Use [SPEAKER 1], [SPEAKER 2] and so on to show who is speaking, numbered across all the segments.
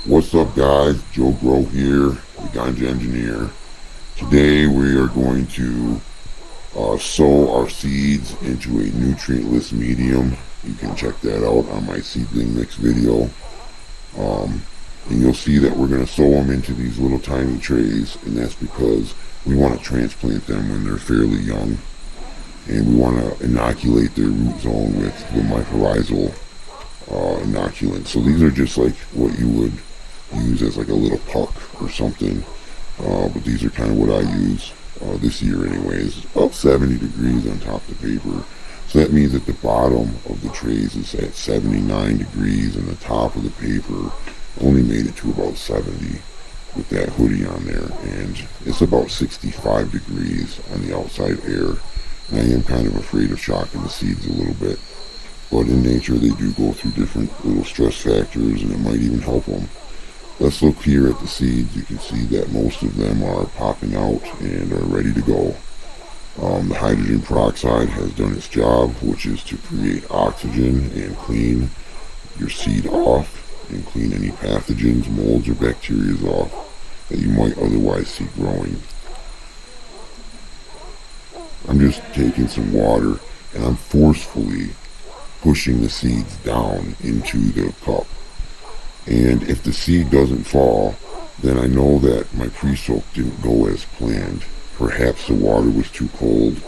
[SPEAKER 1] What's up, guys? Joe Grow here, the Ganja Engineer. Today we are going to sow our seeds into a nutrientless medium. You can check that out on my seedling mix video. And you'll see that we're going to sow them into these little tiny trays, and that's because we want to transplant them when they're fairly young, and we want to inoculate their root zone with the mycorrhizal inoculant. So these are just like what you would use as like a little puck or something, but these are kind of what I use this year anyways. It's about 70 degrees on top of the paper, so that means that the bottom of the trays is at 79 degrees and the top of the paper only made it to about 70 with that hoodie on there, and it's about 65 degrees on the outside air. And I am kind of afraid of shocking the seeds a little bit, but in nature they do go through different little stress factors, and it might even help them. Let's look here at the seeds. You can see that most of them are popping out and are ready to go. The hydrogen peroxide has done its job, which is to create oxygen and clean your seed off and clean any pathogens, molds, or bacteria off that you might otherwise see growing. I'm just taking some water and I'm forcefully pushing the seeds down into the cup. And if the seed doesn't fall, then I know that my pre-soak didn't go as planned. Perhaps the water was too cold,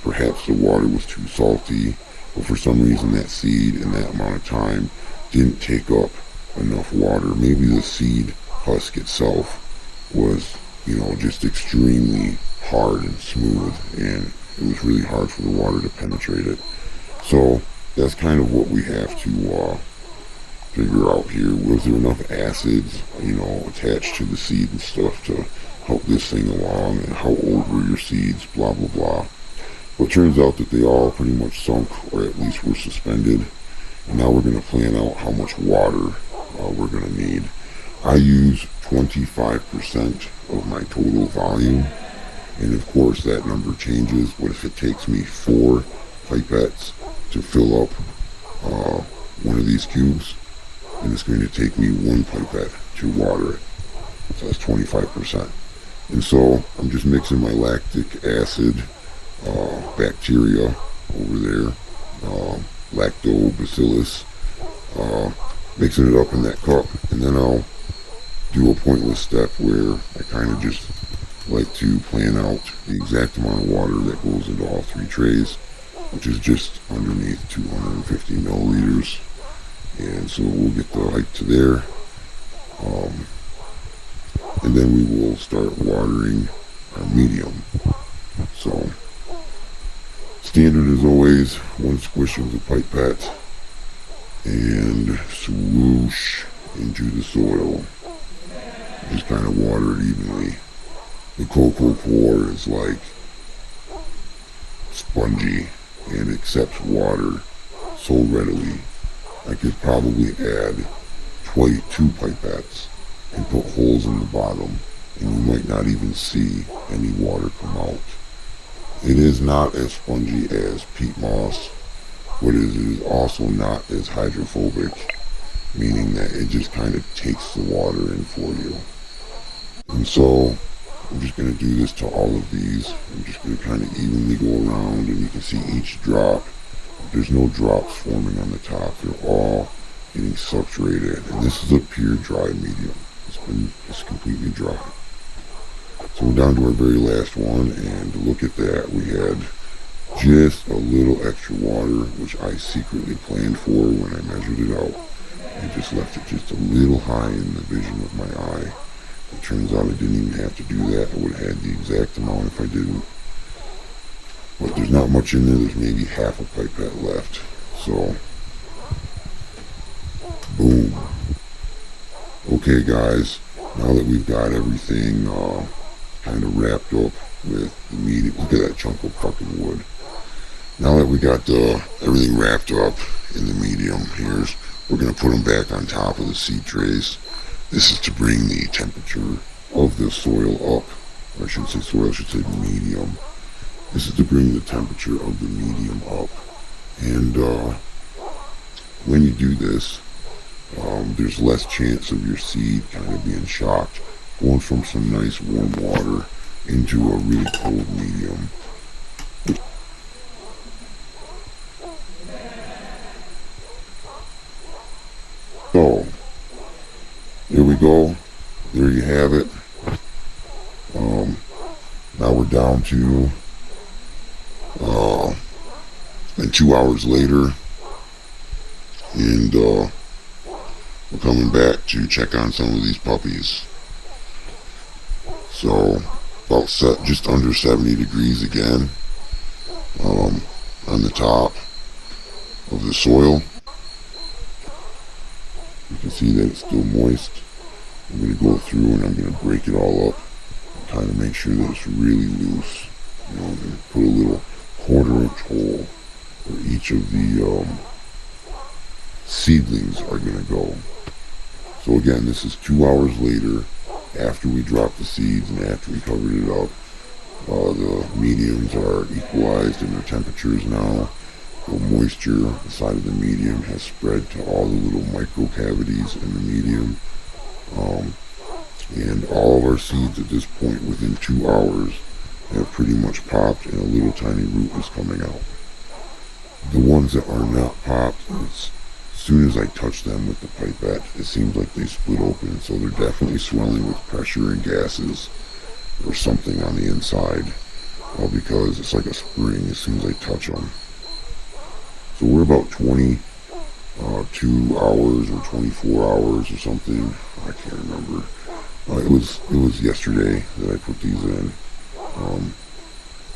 [SPEAKER 1] perhaps the water was too salty, but for some reason that seed in that amount of time didn't take up enough water. Maybe the seed husk itself was, just extremely hard and smooth, and it was really hard for the water to penetrate it. So that's kind of what we have to figure out here. Was there enough acids, attached to the seed and stuff to help this thing along, and how old were your seeds, blah blah blah. But it turns out that they all pretty much sunk, or at least were suspended, and now we're going to plan out how much water we're going to need. I use 25% of my total volume, and of course that number changes. What if it takes me 4 pipettes to fill up one of these cubes? And it's going to take me 1 pipette to water it. So that's 25%. And so I'm just mixing my lactic acid bacteria over there, lactobacillus, mixing it up in that cup. And then I'll do a pointless step where I kind of just like to plan out the exact amount of water that goes into all 3 trays, which is just underneath 250 milliliters. And so we'll get the height to there, and then we will start watering our medium. So standard as always, 1 squish of the pipette and swoosh into the soil. Just kind of water it evenly. The Coco coir is like spongy and accepts water so readily. I could probably add 2 pipettes and put holes in the bottom, and you might not even see any water come out. It is not as spongy as peat moss, but it is also not as hydrophobic, meaning that it just kind of takes the water in for you. And so I'm just going to do this to all of these. I'm just going to kind of evenly go around, and you can see each drop. There's no drops forming on the top. They're all getting saturated. And this is a pure dry medium. It's completely dry. So we're down to our very last one, and look at that. We had just a little extra water, which I secretly planned for when I measured it out. I just left it just a little high in the vision of my eye. It turns out I didn't even have to do that. I would have had the exact amount if I didn't. But there's not much in there. There's maybe half a pipette left. So, boom. Okay, guys. Now that we've got everything kind of wrapped up with the medium. Look at that chunk of fucking wood. Now that we got everything wrapped up in the medium, we're going to put them back on top of the seed trays. This is to bring the temperature of the soil up. Or I shouldn't say soil, I should say medium. This is to bring the temperature of the medium up. And when you do this, there's less chance of your seed kind of being shocked, going from some nice warm water into a really cold medium. So, there we go. There you have it. Now we're down to, and 2 hours later, and we're coming back to check on some of these puppies. So, about just under 70 degrees again, on the top of the soil. You can see that it's still moist. I'm going to go through and I'm going to break it all up, kind of make sure that it's really loose. You know, I'm going to put a little 1/4-inch hole where each of the seedlings are going to go. So again, this is 2 hours later, after we dropped the seeds and after we covered it up. The mediums are equalized in their temperatures now. The moisture inside of the medium has spread to all the little micro cavities in the medium. And all of our seeds at this point, within 2 hours, have pretty much popped and a little tiny root is coming out. The ones that are not popped, as soon as I touch them with the pipette, it seems like they split open, so they're definitely swelling with pressure and gases or something on the inside, because it's like a spring as soon as I touch them. So we're about 22 hours or 24 hours or something. I can't remember. It was yesterday that I put these in.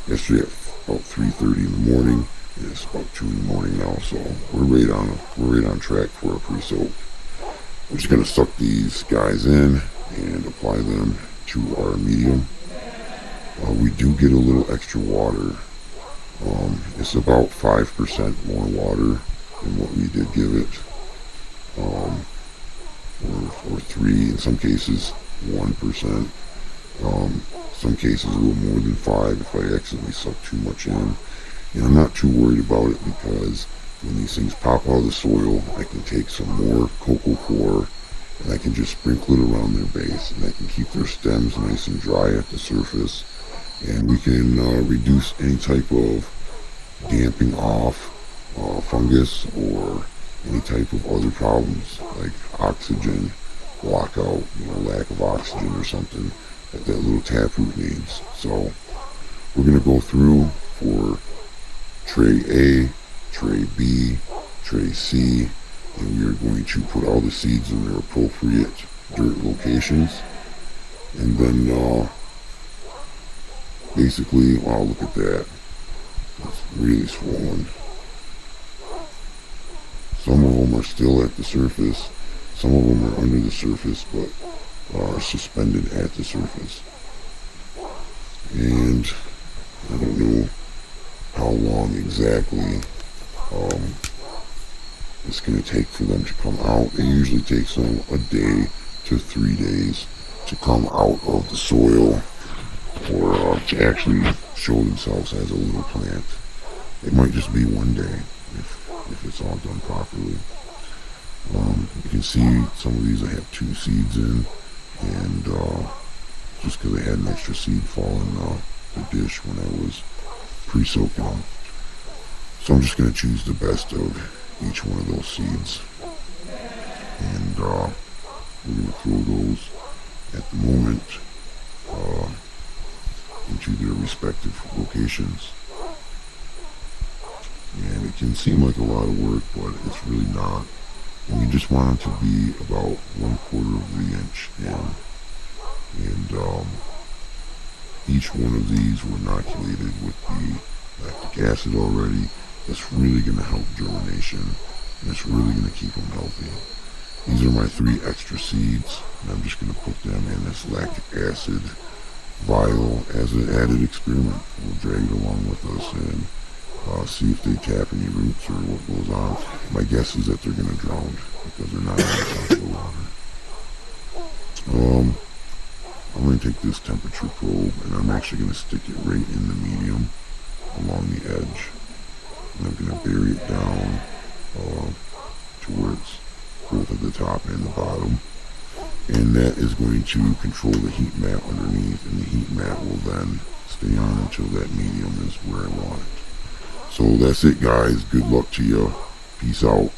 [SPEAKER 1] Yesterday at about 3:30 in the morning. And it's about 2 in the morning now, so we're right on track for a pre-soak. I'm just gonna suck these guys in and apply them to our medium. We do get a little extra water. It's about 5% more water than what we did give it, or 3 in some cases, 1%. Some cases a little more than 5 if I accidentally suck too much in. And I'm not too worried about it because when these things pop out of the soil, I can take some more Coco coir and I can just sprinkle it around their base, and I can keep their stems nice and dry at the surface, and we can reduce any type of damping off fungus or any type of other problems like oxygen lockout, lack of oxygen or something that little taproot needs. So we're going to go through for tray A, tray B, tray C, and we are going to put all the seeds in their appropriate dirt locations. And then basically, wow, look at that. It's really swollen. Some of them are still at the surface. Some of them are under the surface, but are suspended at the surface. And I don't know how long exactly it's going to take for them to come out. It usually takes them a day to 3 days to come out of the soil or to actually show themselves as a little plant. It might just be 1 day if it's all done properly. You can see some of these I have 2 seeds in, and just because I had an extra seed fall in the dish when I was pre-soaking them. So I'm just going to choose the best of each one of those seeds, and we're going to throw those at the moment into their respective locations. And it can seem like a lot of work, but it's really not. And you just want them to be about 1/4 of the inch in. And each one of these were inoculated with the lactic acid already. That's really going to help germination, and it's really going to keep them healthy. These are my 3 extra seeds, and I'm just going to put them in this lactic acid vial as an added experiment. We'll drag it along with us and see if they tap any roots or what goes on. My guess is that they're going to drown because they're not on top of the water. I'm going to take this temperature probe, and I'm actually going to stick it right in the medium along the edge. And I'm going to bury it down to where it's both at the top and the bottom. And that is going to control the heat map underneath, and the heat map will then stay on until that medium is where I want it. So that's it, guys. Good luck to you. Peace out.